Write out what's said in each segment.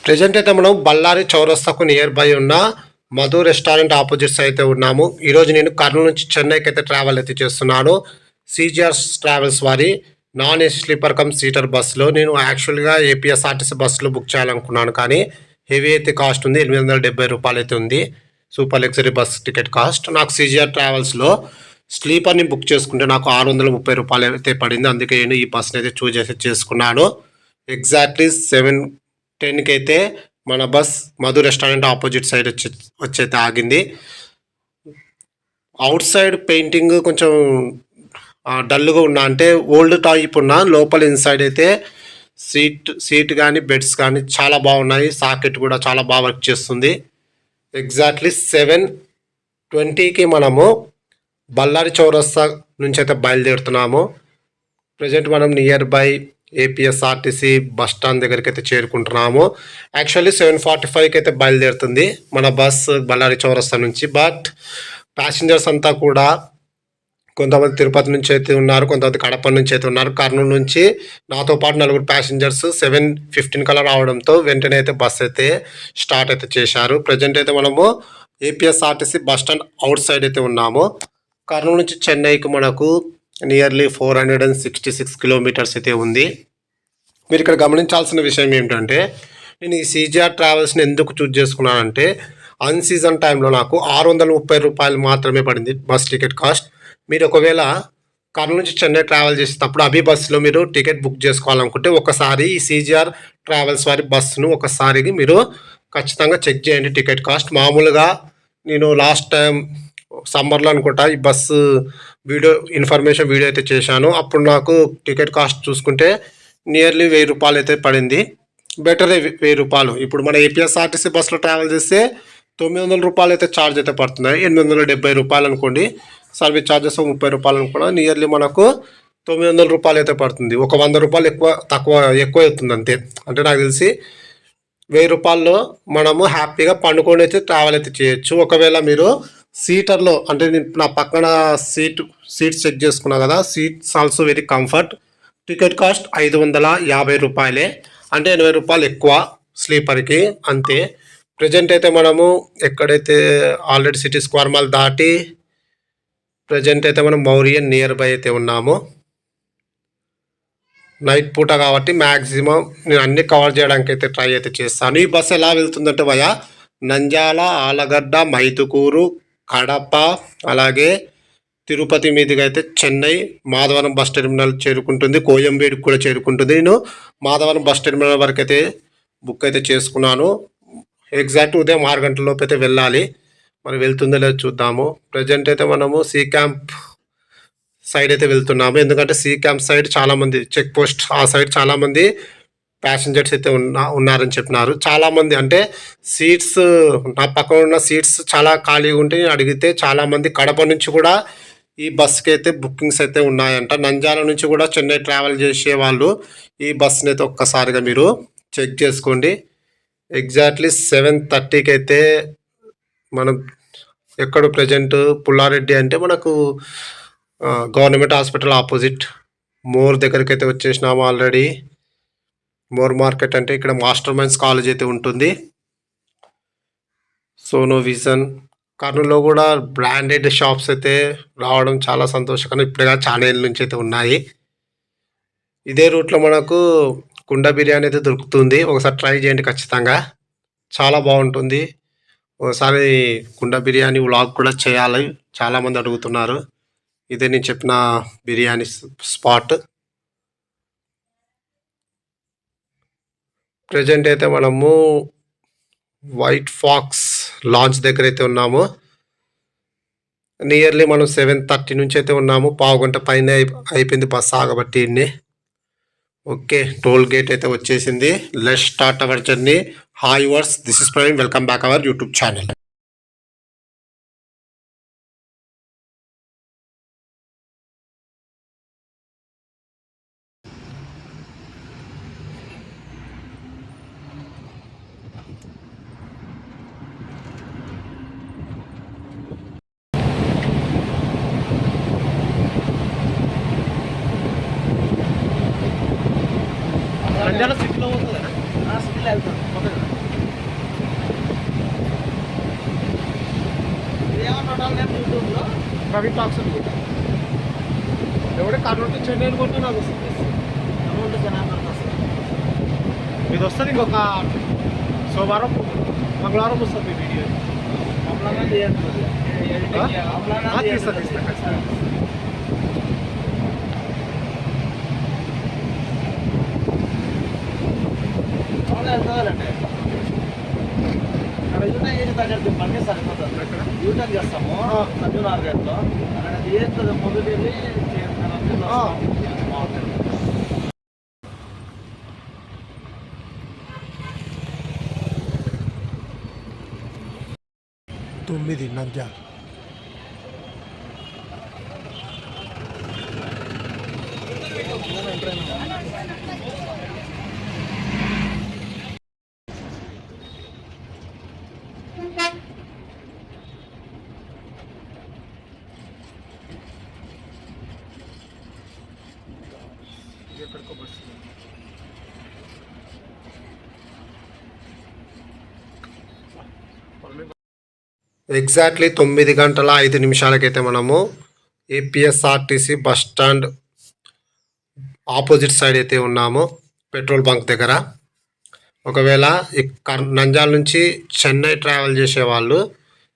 Present అయితే మనం Ballari చౌరస్తాకు near by ఉన్న మధు రెస్టారెంట్ ఆపోజిట్స్ అయితే ఉన్నాము. ఈరోజు నేను కర్నూలు నుంచి చెన్నైకి అయితే ట్రావెల్ అయితే చేస్తున్నాను. సిజిఆర్ ట్రావెల్స్ వారి non AC sleeper come seater బస్సులో నేను యాక్చువల్గా ఏపీఎస్ఆర్టీసీ బస్సులో బుక్ చేయాలనుకున్నాను, కానీ హెవీ అయితే కాస్ట్ ఉంది. 870 రూపాయలు అయితే ఉంది super luxury bus ticket cost. నాకు సిజిఆర్ ట్రావెల్స్లో స్లీపర్ని బుక్ చేసుకుంటే నాకు 630 రూపాయలు అయితే పడింది. అందుకే నేను ఈ బస్ని అయితే చూజ్ అయితే చేసుకున్నాను. ఎగ్జాక్ట్లీ 7:10కి అయితే మన bus Madhu restaurant opposite side వచ్చైతే ఆగింది. అవుట్ సైడ్ పెయింటింగ్ కొంచెం డల్గా ఉన్నా, అంటే ఓల్డ్ టైప్ ఉన్న, లోపల ఇన్సైడ్ అయితే సీట్ కానీ బెడ్స్ కానీ చాలా బాగున్నాయి. సాకెట్ కూడా చాలా బాగా వర్క్ చేస్తుంది. ఎగ్జాక్ట్లీ 7:20కి మనము బళ్ళారి చౌరస్తా నుంచి అయితే బయలుదేరుతున్నాము. ప్రజెంట్ మనం near by APSRTC bus stand దగ్గరికి అయితే చేరుకుంటున్నాము. యాక్చువల్లీ 7:45కి అయితే బయలుదేరుతుంది మన బస్ బళ్ళారి చౌరస్తా నుంచి. బట్ ప్యాసింజర్స్ అంతా కూడా కొంతమంది తిరుపతి నుంచి అయితే ఉన్నారు, కొంతమంది కడప నుంచి అయితే ఉన్నారు. కర్నూలు నుంచి నాతో పాటు 4 ప్యాసింజర్స్ 7:15 కల్లా రావడంతో వెంటనే అయితే బస్ అయితే స్టార్ట్ అయితే చేశారు. ప్రజెంట్ అయితే మనము APSRTC bus stand out side అయితే ఉన్నాము. కర్నూలు నుంచి చెన్నైకి మనకు నియర్లీ 466 కిలోమీటర్స్ అయితే ఉంది. మీరు ఇక్కడ గమనించాల్సిన విషయం ఏమిటంటే, నేను ఈ సిజిఆర్ ట్రావెల్స్ని ఎందుకు చూజ్ చేసుకున్నానంటే, అన్ సీజన్ టైంలో నాకు 630 రూపాయలు మాత్రమే పడింది బస్ టికెట్ కాస్ట్. మీరు ఒకవేళ కర్నూలు నుంచి చెన్నై ట్రావెల్ చేసేటప్పుడు అభి బస్సులో మీరు టికెట్ బుక్ చేసుకోవాలనుకుంటే ఒకసారి ఈ సిజిఆర్ ట్రావెల్స్ వారి బస్సును ఒకసారి మీరు ఖచ్చితంగా చెక్ చేయండి టికెట్ కాస్ట్. మామూలుగా నేను లాస్ట్ టైం సమ్మర్లో అనుకుంటా ఈ బస్సు ఇన్ఫర్మేషన్ వీడియో అయితే చేశాను. అప్పుడు నాకు టికెట్ కాస్ట్ చూసుకుంటే నియర్లీ 1000 రూపాయలు అయితే పడింది. బెటరే 1000 రూపాయలు. ఇప్పుడు మన ఏపీఎస్ఆర్టీసీ బస్సులో ట్రావెల్ చేస్తే 900 రూపాయలు అయితే ఛార్జ్ అయితే పడుతున్నాయి. 870 రూపాయలు అనుకోండి, సర్వీస్ ఛార్జెస్ 30 రూపాయలు అనుకున్నా, నియర్లీ మనకు 900 రూపాయలు అయితే పడుతుంది. ఒక 100 రూపాయలు ఎక్కువ అవుతుంది అంతే. అంటే నాకు తెలిసి 1000 రూపాయల్లో మనము హ్యాపీగా పండుకొని అయితే ట్రావెల్ అయితే చేయొచ్చు. ఒకవేళ మీరు సీటర్లో, అంటే నేను నా పక్కన సీట్స్ చెక్ చేసుకున్నా కదా, seats also very comfort. Ticket cost 550 రూపాయలే, అంటే 80 రూపాయలు ఎక్కువ స్లీపర్కి అంతే. ప్రజెంట్ అయితే మనము ఎక్కడైతే ఆల్రెడీ సిటీ స్క్వేర్ మాల్ దాటి ప్రజెంట్ అయితే మనం మౌరియన్ నియర్ బై అయితే ఉన్నాము. నైట్ పూట కాబట్టి మ్యాక్సిమం నేను అన్ని కవర్ చేయడానికి అయితే ట్రై అయితే చేస్తాను. ఈ బస్సు ఎలా వెళ్తుందంటే భయ నంద్యాల, ఆలగడ్డ, మైదుకూరు, కడప, అలాగే తిరుపతి మీదుగా అయితే చెన్నై మాధవరం బస్ టెర్మినల్ చేరుకుంటుంది. కోయంబేడుకు కూడా చేరుకుంటుంది. నేను మాధవరం బస్ టెర్మినల్ వరకు అయితే బుక్ అయితే చేసుకున్నాను. ఎగ్జాక్ట్ ఉదయం 6 గంటల లోపు అయితే వెళ్ళాలి. మరి వెళ్తుందో లేదో చూద్దాము. ప్రజెంట్ అయితే మనము సి క్యాంప్ సైడ్ అయితే వెళ్తున్నాము. ఎందుకంటే సి క్యాంప్ సైడ్ చాలామంది చెక్ పోస్ట్, ఆ సైడ్ చాలామంది ప్యాసింజర్స్ అయితే ఉన్నారని చెప్పినారు. చాలామంది అంటే సీట్స్, నా పక్కన ఉన్న సీట్స్ చాలా ఖాళీగా ఉంటే అడిగితే చాలామంది కడప నుంచి కూడా ఈ బస్కి అయితే బుకింగ్స్ అయితే ఉన్నాయంట. నంద్యాల నుంచి కూడా చెన్నై ట్రావెల్ చేసే వాళ్ళు ఈ బస్ని అయితే ఒక్కసారిగా మీరు చెక్ చేసుకోండి. ఎగ్జాక్ట్లీ 7:30కి అయితే మనం ఎక్కడ ప్రజెంట్ పుల్లారెడ్డి అంటే మనకు గవర్నమెంట్ హాస్పిటల్ ఆపోజిట్ మోర్ దగ్గరికి అయితే వచ్చేసినాము ఆల్రెడీ. మోర్ మార్కెట్ అంటే ఇక్కడ మాస్టర్ మైండ్స్ కాలేజ్ అయితే ఉంటుంది. సోనో విజన్, కర్నూలులో కూడా బ్రాండెడ్ షాప్స్ అయితే రావడం చాలా సంతోషకరం. ఇప్పుడుగా చాలా ఏళ్ళ నుంచి అయితే ఉన్నాయి. ఇదే రూట్లో మనకు కుండ బిర్యానీ అయితే దొరుకుతుంది. ఒకసారి ట్రై చేయండి ఖచ్చితంగా, చాలా బాగుంటుంది. ఒకసారి కుండ బిర్యానీ వ్లాగ్ కూడా చేయాలి, చాలామంది అడుగుతున్నారు. ఇదే నేను చెప్పిన బిర్యానీ స్పాట్. ప్రజెంట్ అయితే మనము వైట్ ఫాక్స్ లాంచ్ దగ్గర అయితే ఉన్నాము. నియర్లీ మనం 7:30 నుంచి అయితే ఉన్నాము. పావుగంట పైన అయిపోయింది బస్ ఆగబట్టి. ఓకే, టోల్ గేట్ అయితే వచ్చేసింది. Let's start our journey. Hi viewers, this is Praveen, welcome back our YouTube channel. Nandyal సిటీలో పోతుందా? సిటీలో వెళ్తాను. ప్రవీణ్ టాక్స్ అనుకుంటా. ఎవడే కర్నూలు టు చెన్నై అనుకుంటే నాకు వస్తుంది. కర్నూలు టు చెన్నై వస్తుంది. ఇది వస్తుంది ఇంకొక సోమవారం మంగళవారం వస్తుంది మీ వీడియో. తీస్తా. బండి సరిపోతుంది. యూటర్న్ చేస్తాము సంజూనార్ గేట్లో. అక్కడ ముందుకు వెళ్ళి తొమ్మిది నంద్యాల. ఎగ్జాక్ట్లీ 9:05 మనము APSRTC bus stand opposite side అయితే ఉన్నాము, పెట్రోల్ బంక్ దగ్గర. ఒకవేళ నంద్యాల నుంచి చెన్నై ట్రావెల్ చేసేవాళ్ళు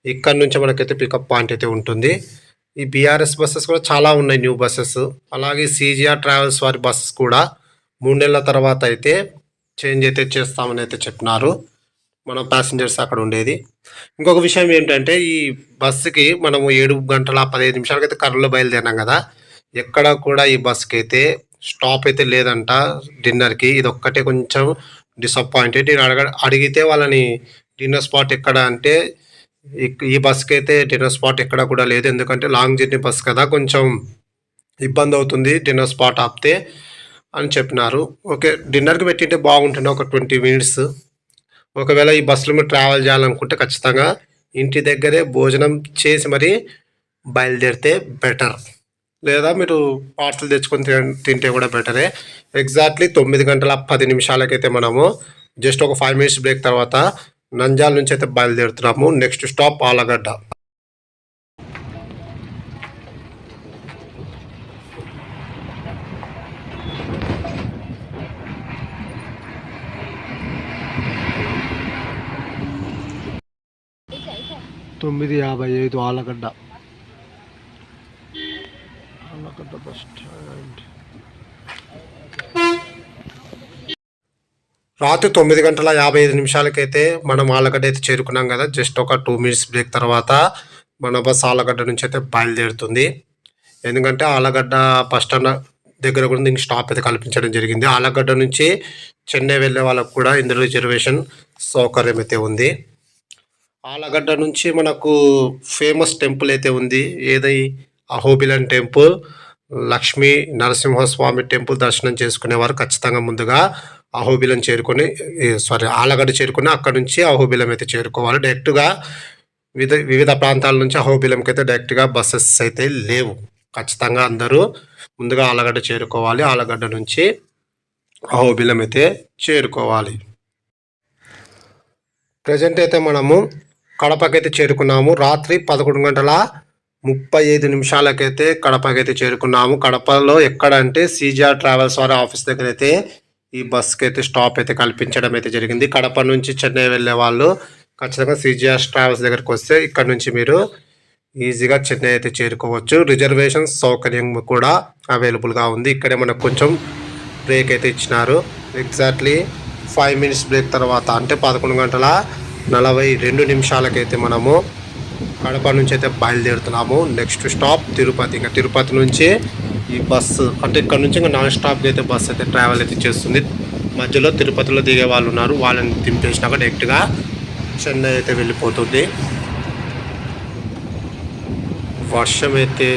ఇక్కడ నుంచి మనకైతే పికప్ పాయింట్ అయితే ఉంటుంది. ఈ బీఆర్ఎస్ బస్సెస్ కూడా చాలా ఉన్నాయి, న్యూ బస్సెస్. అలాగే సీజీఆర్ ట్రావెల్స్ వారి బస్సెస్ కూడా 3 నెలల తర్వాత అయితే చేంజ్ అయితే చేస్తామని అయితే చెప్పినారు మన ప్యాసింజర్స్ అక్కడ ఉండేది. ఇంకొక విషయం ఏంటంటే ఈ బస్సుకి మనము 7:15 అయితే కర్నూలులో బయలుదేరినాం కదా, ఎక్కడ కూడా ఈ బస్సుకి అయితే స్టాప్ అయితే లేదంట డిన్నర్కి. ఇది ఒక్కటే కొంచెం డిసప్పాయింటెడ్. నేను అడిగితే వాళ్ళని డిన్నర్ స్పాట్ ఎక్కడ అంటే ఈ బస్కి అయితే డిన్నర్ స్పాట్ ఎక్కడ కూడా లేదు, ఎందుకంటే లాంగ్ జర్నీ బస్ కదా, కొంచెం ఇబ్బంది అవుతుంది డిన్నర్ స్పాట్ ఆపితే అని చెప్పినారు. ఓకే, డిన్నర్కి పెట్టింటే బాగుంటుండే ఒక 20 మినిట్స్. ఒకవేళ ఈ బస్సులో మీరు ట్రావెల్ చేయాలనుకుంటే ఖచ్చితంగా ఇంటి దగ్గరే భోజనం చేసి మరీ బయలుదేరితే బెటర్, లేదా మీరు పార్సల్ తెచ్చుకొని తింటే కూడా బెటరే. ఎగ్జాక్ట్లీ 9:10 అయితే మనము జస్ట్ ఒక 5 మినిట్స్ బ్రేక్ తర్వాత నంద్యాల నుంచి అయితే బయలుదేరుతున్నాము. Next stop Allagadda. (9:55) Allagadda bus stand. రాత్రి 9:55 అయితే మనం ఆలగడ్డ అయితే చేరుకున్నాం కదా. జస్ట్ ఒక 2 మినిట్స్ బ్రేక్ తర్వాత మన బస్ ఆలగడ్డ నుంచి అయితే బయలుదేరుతుంది. ఎందుకంటే ఆలగడ్డ బస్ స్టాండ్ దగ్గర కూడా దీనికి స్టాప్ అయితే కల్పించడం జరిగింది. ఆలగడ్డ నుంచి చెన్నై వెళ్ళే వాళ్ళకు కూడా ఇందులో రిజర్వేషన్ సౌకర్యం అయితే ఉంది. ఆలగడ్డ నుంచి మనకు ఫేమస్ టెంపుల్ అయితే ఉంది, ఏదై అహోబిలం టెంపుల్. లక్ష్మీ నరసింహస్వామి టెంపుల్ దర్శనం చేసుకునేవారు ఖచ్చితంగా ముందుగా అహోబిలం ఆలగడ్డ చేరుకుని అక్కడ నుంచి అహోబిలం అయితే చేరుకోవాలి. డైరెక్ట్గా వివిధ ప్రాంతాల నుంచి అహోబిలంకి అయితే డైరెక్ట్గా బస్సెస్ అయితే లేవు. ఖచ్చితంగా అందరూ ముందుగా ఆలగడ్డ చేరుకోవాలి, ఆలగడ్డ నుంచి అహోబిలం అయితే చేరుకోవాలి. ప్రజెంట్ అయితే మనము కడపకైతే చేరుకున్నాము. రాత్రి 11:35 అయితే కడపకైతే చేరుకున్నాము. కడపలో ఎక్కడంటే సీజీఆర్ ట్రావెల్స్ వారి ఆఫీస్ దగ్గర అయితే ఈ బస్కి అయితే స్టాప్ అయితే కల్పించడం అయితే జరిగింది. కడప నుంచి చెన్నై వెళ్ళే వాళ్ళు ఖచ్చితంగా సీజీఆర్ ట్రావెల్స్ దగ్గరికి వస్తే ఇక్కడ నుంచి మీరు ఈజీగా చెన్నై అయితే చేరుకోవచ్చు. రిజర్వేషన్ సౌకర్యం కూడా అవైలబుల్గా ఉంది. ఇక్కడే మనకు కొంచెం బ్రేక్ అయితే ఇచ్చినారు. ఎగ్జాక్ట్లీ 5 మినిట్స్ బ్రేక్ తర్వాత అంటే 11:42 అయితే మనము కడప నుంచి అయితే బయలుదేరుతున్నాము. Next stop Tirupati. ఇంకా తిరుపతి నుంచి ఈ బస్సు అంటే ఇక్కడ నుంచి ఇంకా నాన్ స్టాప్గా అయితే బస్సు అయితే ట్రావెల్ అయితే చేస్తుంది. మధ్యలో తిరుపతిలో దిగే వాళ్ళు ఉన్నారు, వాళ్ళని దింపేసినాక డైరెక్ట్గా చెన్నై అయితే వెళ్ళిపోతుంది. వర్షం అయితే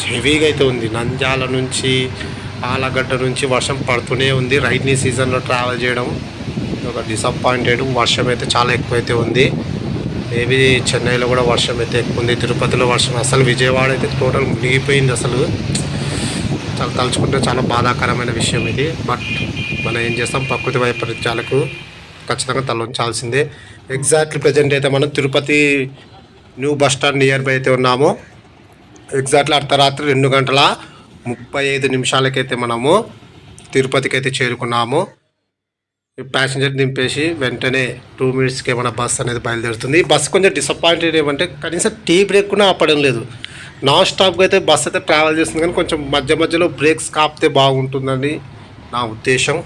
హెవీగా అయితే ఉంది. నంద్యాల నుంచి ఆలగడ్డ నుంచి వర్షం పడుతూనే ఉంది. రైనీ సీజన్లో ట్రావెల్ చేయడం ఒక డిసప్పాయింటెడ్. వర్షం అయితే చాలా ఎక్కువైతే ఉంది. మేబీ చెన్నైలో కూడా వర్షం అయితే ఎక్కువ ఉంది, తిరుపతిలో వర్షం. అసలు విజయవాడ అయితే టోటల్ మునిగిపోయింది. అసలు చాలా తలుచుకుంటే చాలా బాధాకరమైన విషయం ఇది. బట్ మనం ఏం చేస్తాం, ప్రకృతి వైపరీత్యాలకు ఖచ్చితంగా తలొంచాల్సిందే. ఎగ్జాక్ట్లీ ప్రజెంట్ అయితే మనం Tirupati new bus stand near by అయితే ఉన్నాము. ఎగ్జాక్ట్లీ అర్ధరాత్రి 2:35 మనము తిరుపతికి అయితే చేరుకున్నాము. ఈ ప్యాసింజర్ దింపేసి వెంటనే 2 మినిట్స్కి మన బస్ అనేది బయలుదేరుతుంది. ఈ బస్సు కొంచెం డిసప్పాయింటెడ్ ఏమంటే కనీసం టీ బ్రేక్ కూడా ఆపడం లేదు. నాన్ స్టాప్గా అయితే బస్సు అయితే ట్రావెల్ చేస్తుంది, కానీ కొంచెం మధ్య మధ్యలో బ్రేక్స్ కాపితే బాగుంటుందని నా ఉద్దేశం.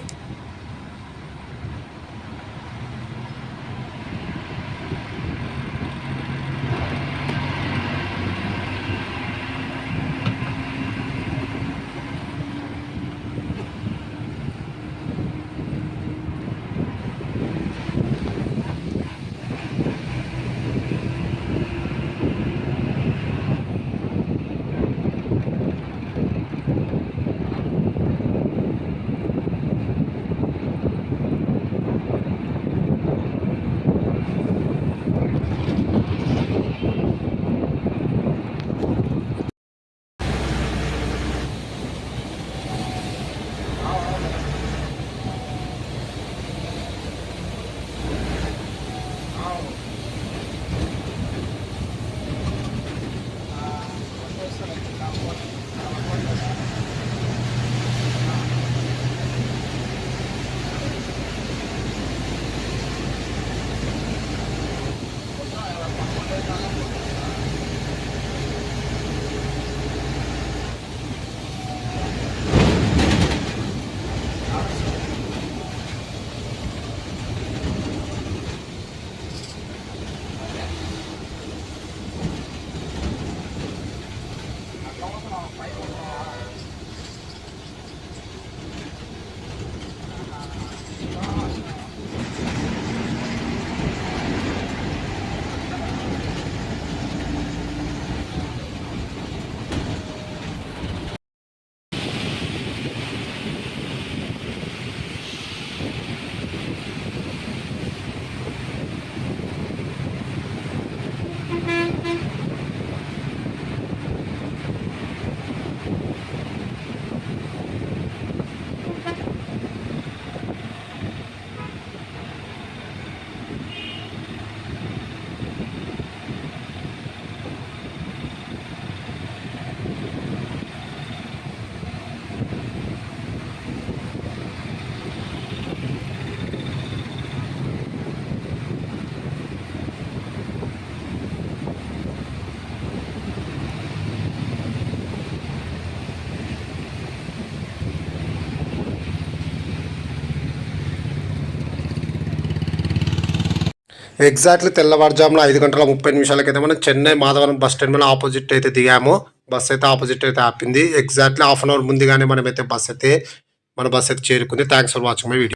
ఎగ్జాక్ట్లీ తెల్లవారుజామున 5:30 మనం చెన్నై మాధవరం బస్ స్టాండ్ మీద ఆపోజిట్ అయితే దిగాము. బస్ అయితే ఆపోజిట్ అయితే ఆపింది. ఎగ్జాక్ట్లీ హాఫ్ అన్ అవర్ ముందుగానే మన బస్ అయితే చేరుకుంది. Thanks for watching my video.